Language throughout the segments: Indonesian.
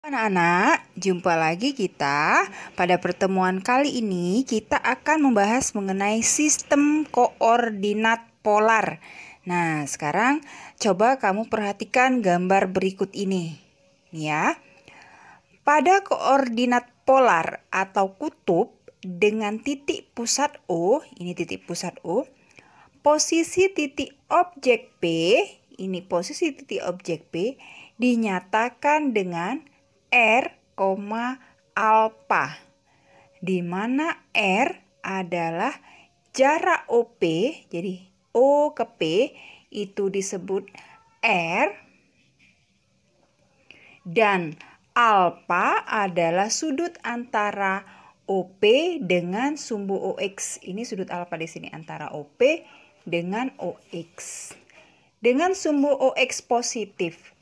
Anak-anak, jumpa lagi kita. Pada pertemuan kali ini kita akan membahas mengenai sistem koordinat polar. Nah, sekarang coba kamu perhatikan gambar berikut ini. Nih ya. Pada koordinat polar atau kutub dengan titik pusat O, ini titik pusat O, posisi titik objek P, ini posisi titik objek P dinyatakan dengan R, alfa, di mana R adalah jarak OP, jadi O ke P itu disebut R, dan alfa adalah sudut antara OP dengan sumbu OX. Ini sudut alfa di sini antara OP dengan OX. Dengan sumbu OX positif,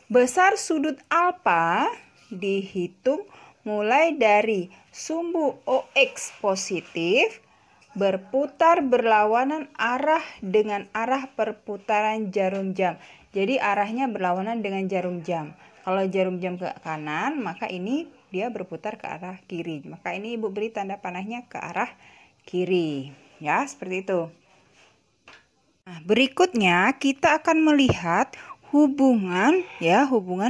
besar sudut alfa dihitung mulai dari sumbu OX positif berputar berlawanan arah dengan arah perputaran jarum jam. Jadi arahnya berlawanan dengan jarum jam. Kalau jarum jam ke kanan, maka ini dia berputar ke arah kiri. Maka ini Ibu beri tanda panahnya ke arah kiri. Ya, seperti itu. Nah, berikutnya kita akan melihat hubungan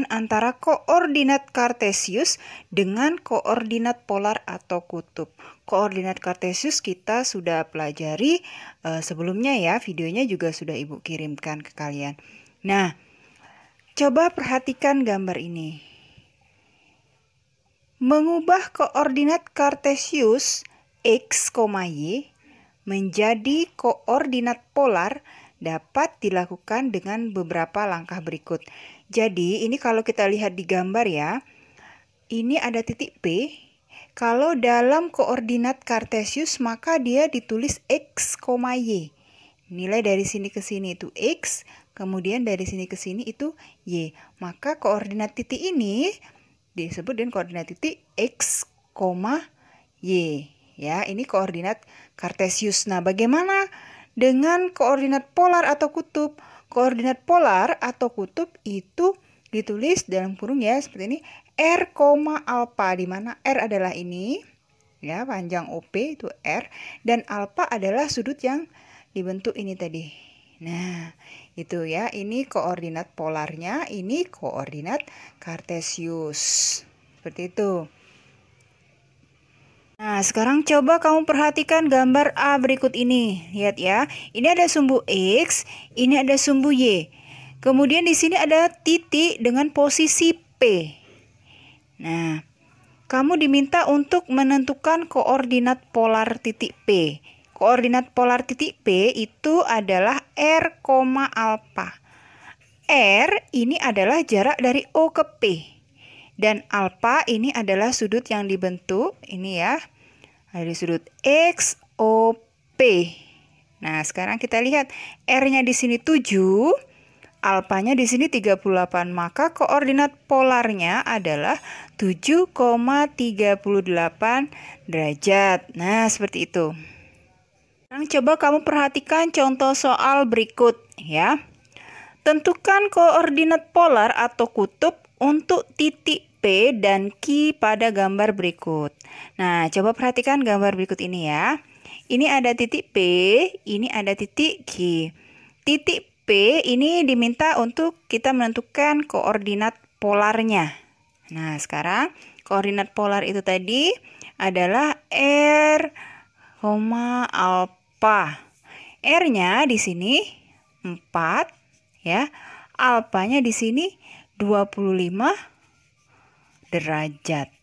antara koordinat kartesius dengan koordinat polar atau kutub. Koordinat kartesius kita sudah pelajari sebelumnya ya, videonya juga sudah Ibu kirimkan ke kalian. Nah, coba perhatikan gambar ini. Mengubah koordinat kartesius x, y menjadi koordinat polar dapat dilakukan dengan beberapa langkah berikut. Jadi ini kalau kita lihat di gambar ya, ini ada titik P. Kalau dalam koordinat kartesius maka dia ditulis x, y. Nilai dari sini ke sini itu x, kemudian dari sini ke sini itu y. Maka koordinat titik ini disebut dengan koordinat titik x, y. Ya, ini koordinat kartesius. Nah, bagaimana dengan koordinat polar atau kutub? Koordinat polar atau kutub itu ditulis dalam kurung ya seperti ini, R, alfa, di mana R adalah ini ya, panjang OP itu R, dan alfa adalah sudut yang dibentuk ini tadi. Nah, itu ya, ini koordinat polarnya, ini koordinat kartesius. Seperti itu. Nah, sekarang coba kamu perhatikan gambar A berikut ini. Lihat ya, ini ada sumbu X, ini ada sumbu Y. Kemudian di sini ada titik dengan posisi P. Nah, kamu diminta untuk menentukan koordinat polar titik P. Koordinat polar titik P itu adalah R, alfa. R ini adalah jarak dari O ke P. Dan alfa ini adalah sudut yang dibentuk, ini ya, dari sudut XOP. Nah, sekarang kita lihat R-nya di sini 7, alfanya di sini 38, maka koordinat polarnya adalah 7,38 derajat. Nah, seperti itu. Sekarang coba kamu perhatikan contoh soal berikut ya. Tentukan koordinat polar atau kutub untuk titik P dan Q pada gambar berikut. Nah, coba perhatikan gambar berikut ini ya. Ini ada titik P, ini ada titik Q. Titik P ini diminta untuk kita menentukan koordinat polarnya. Nah, sekarang koordinat polar itu tadi adalah R, alfa. R-nya di sini 4 ya. Alfanya di sini 25 derajat.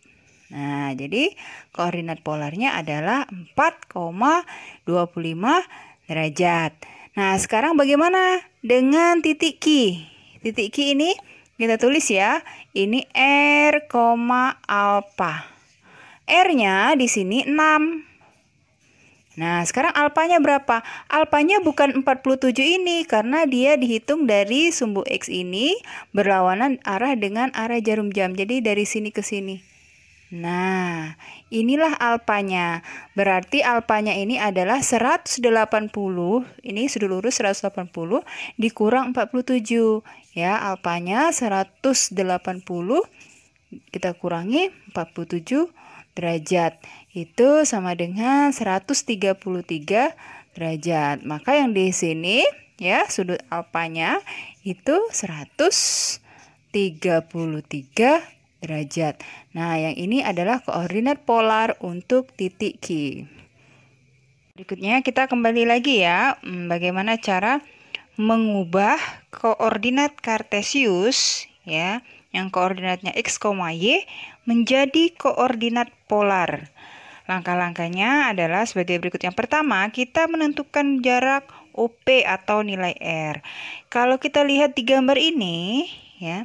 Nah, jadi koordinat polarnya adalah 4,25 derajat. Nah, sekarang bagaimana dengan titik Q? Titik Q ini kita tulis ya. Ini R, alfa. R-nya di sini 6. Nah, sekarang alfanya berapa? Alfanya bukan 47 ini karena dia dihitung dari sumbu X ini berlawanan arah dengan arah jarum jam. Jadi dari sini ke sini. Nah, inilah alfanya. Berarti alfanya ini adalah 180. Ini sudut lurus 180 dikurang 47. Ya, alfanya 180 kita kurangi 47 derajat. Itu sama dengan 133 derajat. Maka yang di sini ya sudut alfanya itu 133 derajat. Nah, yang ini adalah koordinat polar untuk titik Q. Berikutnya kita kembali lagi ya, bagaimana cara mengubah koordinat kartesius ya, yang koordinatnya x, y menjadi koordinat polar. Langkah-langkahnya adalah sebagai berikut. Yang pertama, kita menentukan jarak OP atau nilai R. Kalau kita lihat di gambar ini ya,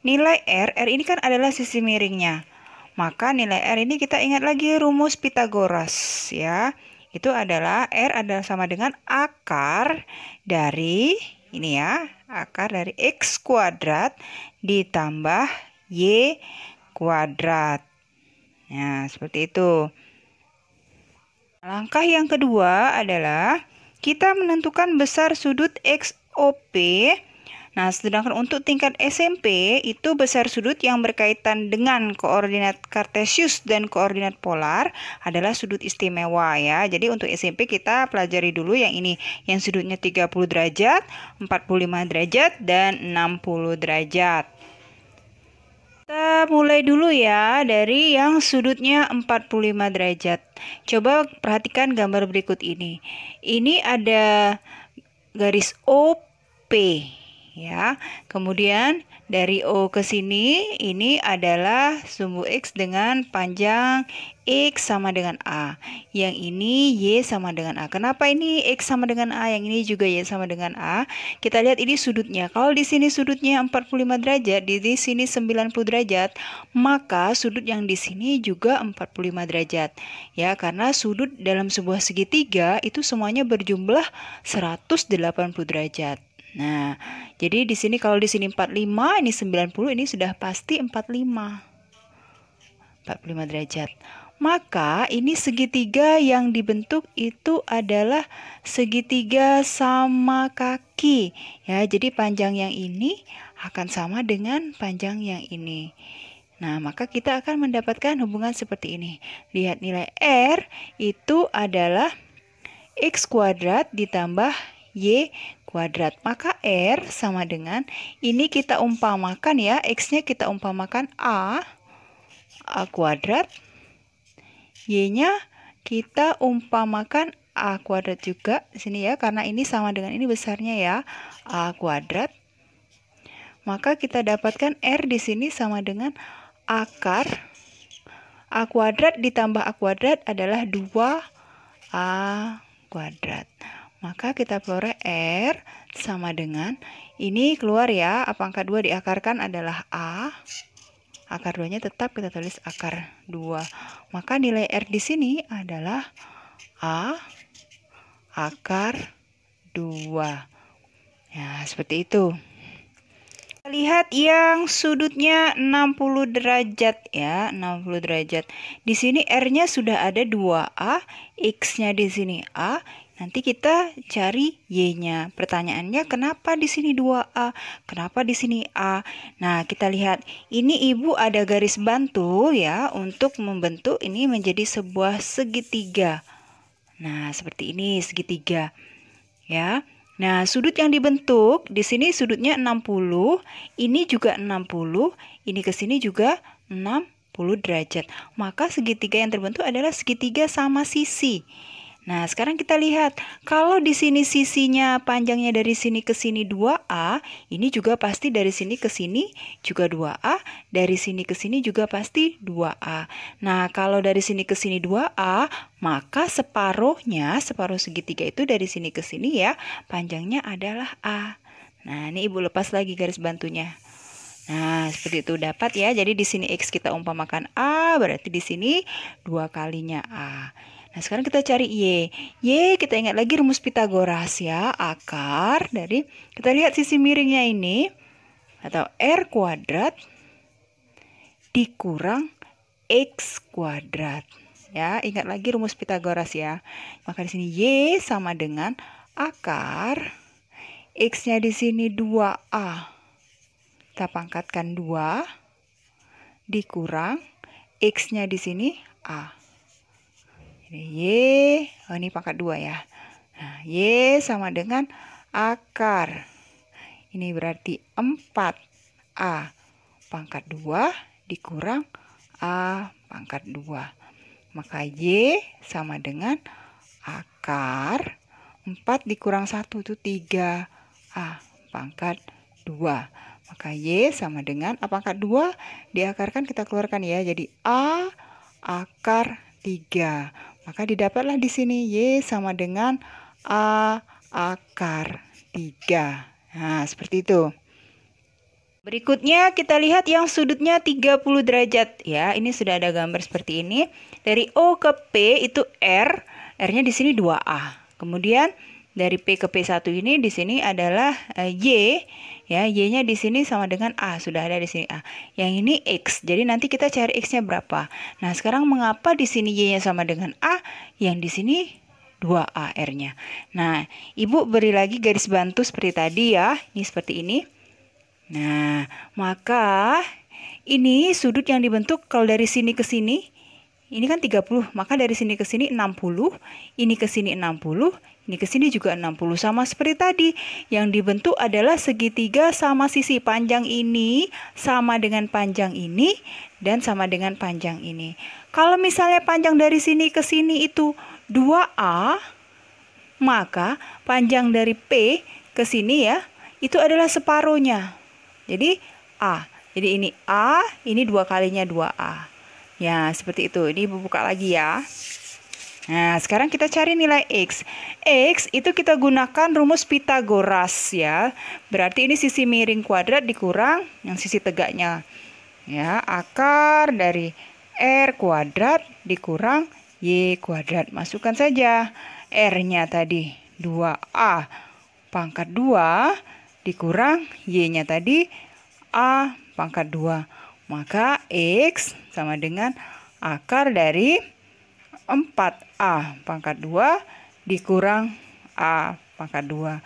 nilai R ini kan adalah sisi miringnya. Maka nilai R ini kita ingat lagi rumus Pythagoras ya. Itu adalah R adalah sama dengan akar dari ini ya, akar dari X kuadrat ditambah Y kuadrat. Nah, seperti itu. Langkah yang kedua adalah kita menentukan besar sudut XOP. Nah, sedangkan untuk tingkat SMP itu besar sudut yang berkaitan dengan koordinat kartesius dan koordinat polar adalah sudut istimewa ya. Jadi untuk SMP kita pelajari dulu yang ini, yang sudutnya 30 derajat, 45 derajat, dan 60 derajat. Kita mulai dulu ya dari yang sudutnya 45 derajat. Coba perhatikan gambar berikut ini. Ini ada garis OP ya. Kemudian dari O ke sini ini adalah sumbu X dengan panjang X sama dengan A. Yang ini Y sama dengan A. Kenapa ini X sama dengan A? Yang ini juga Y sama dengan A. Kita lihat ini sudutnya. Kalau di sini sudutnya 45 derajat, di sini 90 derajat, maka sudut yang di sini juga 45 derajat. Ya, karena sudut dalam sebuah segitiga itu semuanya berjumlah 180 derajat. Nah, jadi di sini kalau di sini 45, ini 90, ini sudah pasti 45 derajat. Maka ini segitiga yang dibentuk itu adalah segitiga sama kaki. Ya, jadi panjang yang ini akan sama dengan panjang yang ini. Nah, maka kita akan mendapatkan hubungan seperti ini. Lihat nilai R itu adalah X kuadrat ditambah Y kuadrat. Maka R sama dengan, ini kita umpamakan ya, X-nya kita umpamakan A kuadrat. Y-nya kita umpamakan A kuadrat juga di sini ya, karena ini sama dengan ini besarnya ya, A kuadrat. Maka kita dapatkan R di sini sama dengan akar A kuadrat ditambah A kuadrat adalah 2A kuadrat. Maka kita peroleh R sama dengan, ini keluar ya, apa angka 2 diakarkan adalah A. Akar 2-nya tetap kita tulis akar 2. Maka nilai R di sini adalah A akar 2. Ya, seperti itu. Lihat yang sudutnya 60 derajat ya, 60 derajat. Di sini R-nya sudah ada 2A, X-nya di sini A. Nanti kita cari Y-nya. Pertanyaannya kenapa di sini 2A? Kenapa di sini A? Nah, kita lihat. Ini Ibu ada garis bantu ya untuk membentuk ini menjadi sebuah segitiga. Nah, seperti ini segitiga. Ya. Nah, sudut yang dibentuk di sini sudutnya 60, ini juga 60, ini ke sini juga 60 derajat. Maka segitiga yang terbentuk adalah segitiga sama sisi. Nah, sekarang kita lihat, kalau di sini sisinya panjangnya dari sini ke sini 2A, ini juga pasti dari sini ke sini juga 2A, dari sini ke sini juga pasti 2A. Nah, kalau dari sini ke sini 2A, maka separuhnya, separuh segitiga itu dari sini ke sini ya, panjangnya adalah A. Nah, ini Ibu lepas lagi garis bantunya. Nah, seperti itu dapat ya. Jadi di sini X kita umpamakan A, berarti di sini 2 kalinya A. Nah, sekarang kita cari Y. Y kita ingat lagi rumus Pythagoras ya. Akar dari, kita lihat sisi miringnya ini, atau R kuadrat dikurang X kuadrat. Ya, ingat lagi rumus Pythagoras ya. Maka di sini Y sama dengan akar X-nya di sini 2A. Kita pangkatkan 2 dikurang X-nya di sini A. Jadi Y, ini pangkat 2 ya. Nah, Y sama dengan akar. Ini berarti 4A pangkat 2 dikurang A pangkat 2. Maka Y sama dengan akar 4 dikurang 1 itu 3A pangkat 2. Maka Y sama dengan A pangkat 2 diakarkan kita keluarkan ya. Jadi A akar 3. Maka didapatlah di sini Y sama dengan A akar 3. Nah, seperti itu. Berikutnya kita lihat yang sudutnya 30 derajat ya. Ini sudah ada gambar seperti ini. Dari O ke P itu R, R-nya di sini 2A. Kemudian dari P ke P1 ini di sini adalah Y ya. Y-nya di sini sama dengan A, sudah ada di sini A. Yang ini X. Jadi nanti kita cari X-nya berapa. Nah, sekarang mengapa di sini Y-nya sama dengan A, yang di sini 2A R-nya. Nah, Ibu beri lagi garis bantu seperti tadi ya. Ini seperti ini. Nah, maka ini sudut yang dibentuk kalau dari sini ke sini, ini kan 30, maka dari sini ke sini 60, ini ke sini 60, ini ke sini juga 60. Sama seperti tadi, yang dibentuk adalah segitiga sama sisi. Panjang ini sama dengan panjang ini, dan sama dengan panjang ini. Kalau misalnya panjang dari sini ke sini itu 2A, maka panjang dari P ke sini ya, itu adalah separuhnya. Jadi A. Jadi ini A, ini 2 kalinya 2A. Ya, seperti itu. Ini Ibu buka lagi ya. Nah, sekarang kita cari nilai X. X itu kita gunakan rumus Pitagoras ya. Berarti ini sisi miring kuadrat dikurang yang sisi tegaknya. Ya, akar dari R kuadrat dikurang Y kuadrat. Masukkan saja. R-nya tadi 2A pangkat 2 dikurang Y-nya tadi A pangkat 2. Maka X sama dengan akar dari 4A pangkat 2 dikurang A pangkat 2.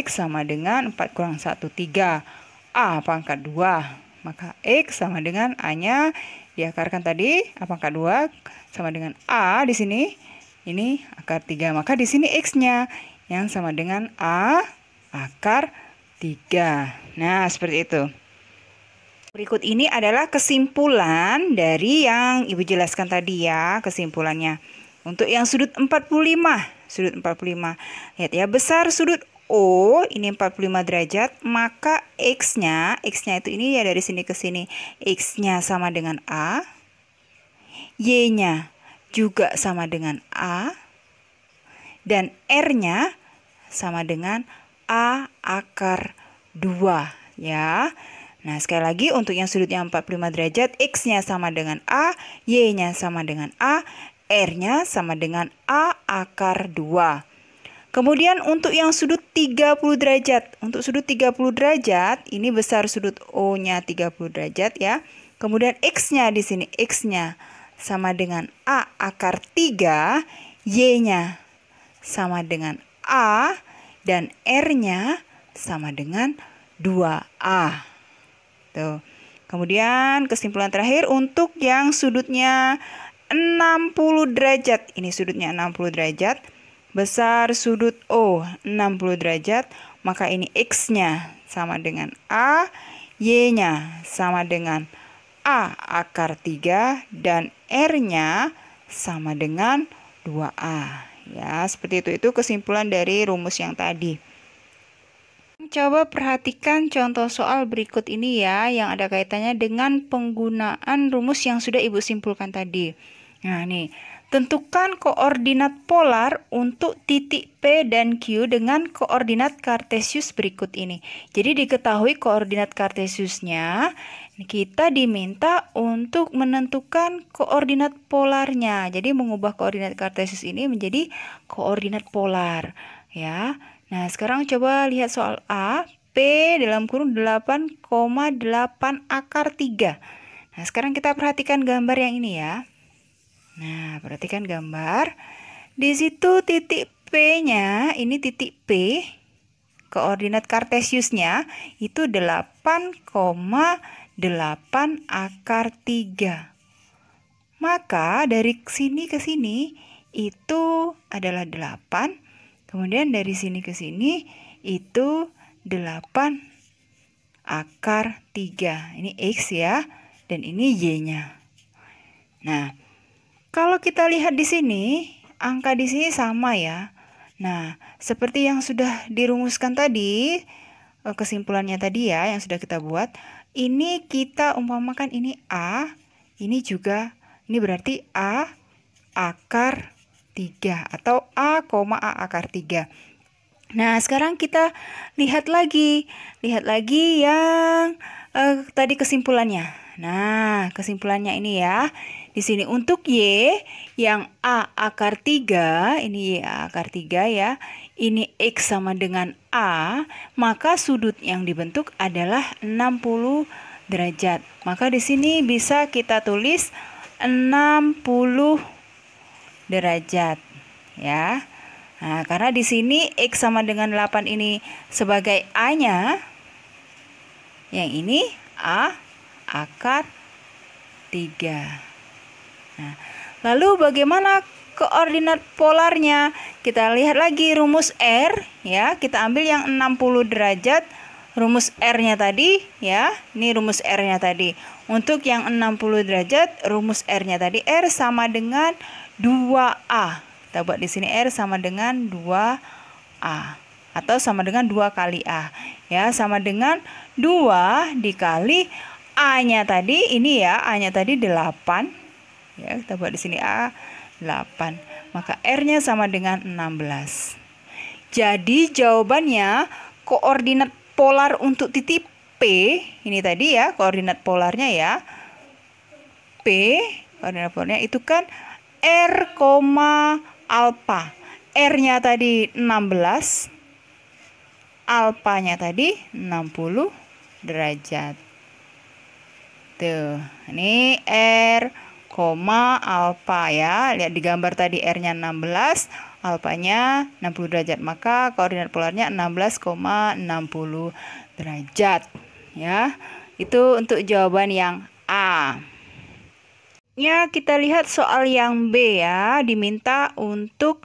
X sama dengan 4 kurang 1, 3. A pangkat 2. Maka X sama dengan A-nya diakarkan tadi, A pangkat 2 sama dengan A di sini. Ini akar 3. Maka di sini X-nya yang sama dengan A akar 3. Nah, seperti itu. Berikut ini adalah kesimpulan dari yang Ibu jelaskan tadi ya, kesimpulannya. Untuk yang sudut 45, lihat ya, besar sudut O ini 45 derajat, maka X-nya itu ini ya dari sini ke sini. X-nya sama dengan A, Y-nya juga sama dengan A, dan R-nya sama dengan A akar 2 ya. Nah, sekali lagi untuk yang sudutnya 45 derajat, X-nya sama dengan A, Y-nya sama dengan A, R-nya sama dengan A akar 2. Kemudian untuk yang sudut 30 derajat, untuk sudut 30 derajat, ini besar sudut O-nya 30 derajat ya. Kemudian X-nya di sini, X-nya sama dengan A akar 3, Y-nya sama dengan A, dan R-nya sama dengan 2A. Tuh. Kemudian kesimpulan terakhir untuk yang sudutnya 60 derajat. Ini sudutnya 60 derajat. Besar sudut O 60 derajat. Maka ini X-nya sama dengan A. Y-nya sama dengan A akar 3. Dan R-nya sama dengan 2A. Ya, seperti itu. Itu kesimpulan dari rumus yang tadi. Coba perhatikan contoh soal berikut ini ya, yang ada kaitannya dengan penggunaan rumus yang sudah Ibu simpulkan tadi. Nah, nih, tentukan koordinat polar untuk titik P dan Q dengan koordinat kartesius berikut ini. Jadi diketahui koordinat kartesiusnya, kita diminta untuk menentukan koordinat polarnya. Jadi mengubah koordinat kartesius ini menjadi koordinat polar, ya. Nah, sekarang coba lihat soal A, P dalam kurung 8,8 akar 3. Nah, sekarang kita perhatikan gambar yang ini ya. Nah, perhatikan gambar. Di situ titik P-nya, ini titik P, koordinat kartesiusnya itu 8,8 8 akar 3. Maka dari sini ke sini itu adalah 8. Kemudian dari sini ke sini itu 8 akar 3. Ini X ya. Dan ini Y-nya. Nah, kalau kita lihat di sini, angka di sini sama ya. Nah, seperti yang sudah dirumuskan tadi, kesimpulannya tadi ya, yang sudah kita buat. Ini kita umpamakan ini A, ini juga, ini berarti A akar 3 atau A, A akar 3. Nah, sekarang kita lihat lagi yang tadi kesimpulannya. Nah, kesimpulannya ini ya. Di sini untuk Y yang A akar 3, ini Y akar 3 ya. Ini X sama dengan A, maka sudut yang dibentuk adalah 60 derajat. Maka di sini bisa kita tulis 60 derajat ya. Nah, karena di sini X sama dengan 8 ini sebagai A-nya, yang ini A akar 3. Nah, lalu bagaimana koordinat polarnya? Kita lihat lagi rumus R ya. Kita ambil yang 60 derajat, rumus R-nya tadi ya. Ini rumus R-nya tadi. Untuk yang 60 derajat, rumus R-nya tadi R sama dengan 2A. Kita buat di sini R sama dengan 2A atau sama dengan 2 kali A. Ya, sama dengan 2 dikali A-nya tadi, ini ya, A-nya tadi 8. Ya, kita buat di sini A 8. Maka R-nya sama dengan 16. Jadi jawabannya koordinat polar untuk titik P, ini tadi ya, koordinat polarnya ya. P, koordinat polarnya itu kan R, alfa. R-nya tadi 16. Alfanya tadi 60 derajat. Tuh, ini R, alfa ya. Lihat di gambar tadi R-nya 16, alfanya 60 derajat. Maka koordinat polarnya 16,60 derajat. Ya, itu untuk jawaban yang A. Ya, kita lihat soal yang B ya. Diminta untuk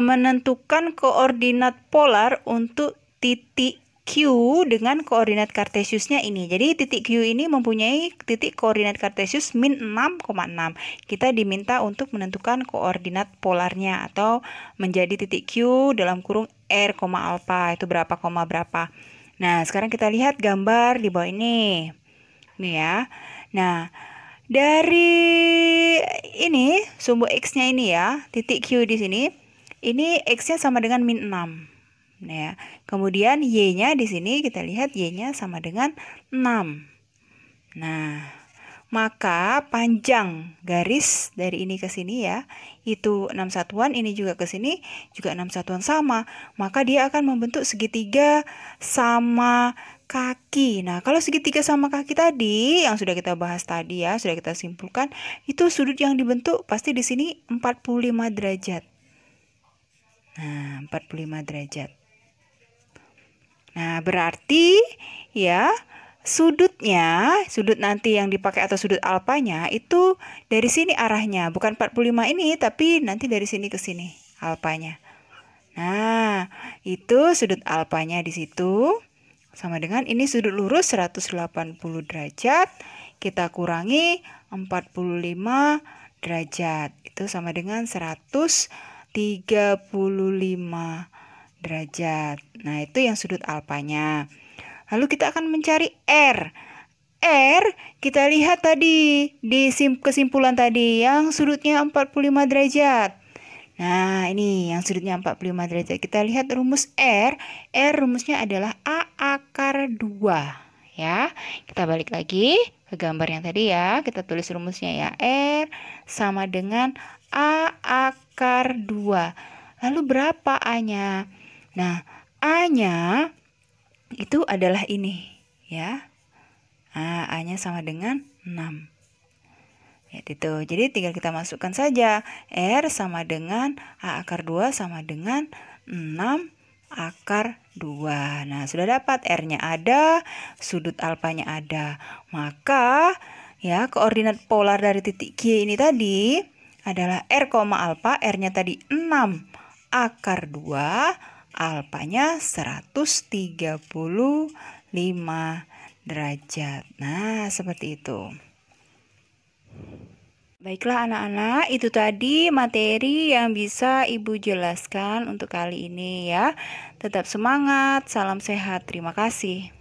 menentukan koordinat polar untuk titik Q dengan koordinat kartesiusnya ini. Jadi titik Q ini mempunyai titik koordinat kartesius min 6,6. Kita diminta untuk menentukan koordinat polarnya atau menjadi titik Q dalam kurung R, alfa itu berapa, berapa. Nah, sekarang kita lihat gambar di bawah ini. Nih ya. Nah, dari ini sumbu X-nya ini ya, titik Q di sini. Ini X-nya sama dengan min 6. Nah, ya. Kemudian Y-nya di sini kita lihat Y-nya sama dengan 6. Nah, maka panjang garis dari ini ke sini ya, itu 6 satuan, ini juga ke sini juga 6 satuan sama. Maka dia akan membentuk segitiga sama kaki. Nah, kalau segitiga sama kaki tadi yang sudah kita bahas tadi ya, sudah kita simpulkan, itu sudut yang dibentuk pasti di sini 45 derajat. Nah, 45 derajat. Nah, berarti ya sudut nanti yang dipakai atau sudut alfanya itu dari sini arahnya, bukan 45 ini, tapi nanti dari sini ke sini alfanya. Nah, itu sudut alfanya di situ sama dengan ini sudut lurus 180 derajat, kita kurangi 45 derajat. Itu sama dengan 135 derajat. Nah, itu yang sudut alfanya. Lalu kita akan mencari R. R, kita lihat tadi di kesimpulan tadi yang sudutnya 45 derajat. Nah, ini yang sudutnya 45 derajat. Kita lihat rumus R. R rumusnya adalah A akar 2. Ya, kita balik lagi ke gambar yang tadi ya. Kita tulis rumusnya ya. R sama dengan A akar 2. Lalu berapa A-nya? Nah, A-nya itu adalah ini ya. Nah, A-nya sama dengan 6. Ya, itu. Jadi tinggal kita masukkan saja. R sama dengan A akar 2 sama dengan 6 akar 2. Nah, sudah dapat R-nya ada, sudut alfanya ada. Maka ya, koordinat polar dari titik Q ini tadi adalah R, alfa, R-nya tadi 6 akar 2, alfanya 135 derajat. Nah, seperti itu. Baiklah anak-anak, itu tadi materi yang bisa Ibu jelaskan untuk kali ini ya. Tetap semangat, salam sehat, terima kasih.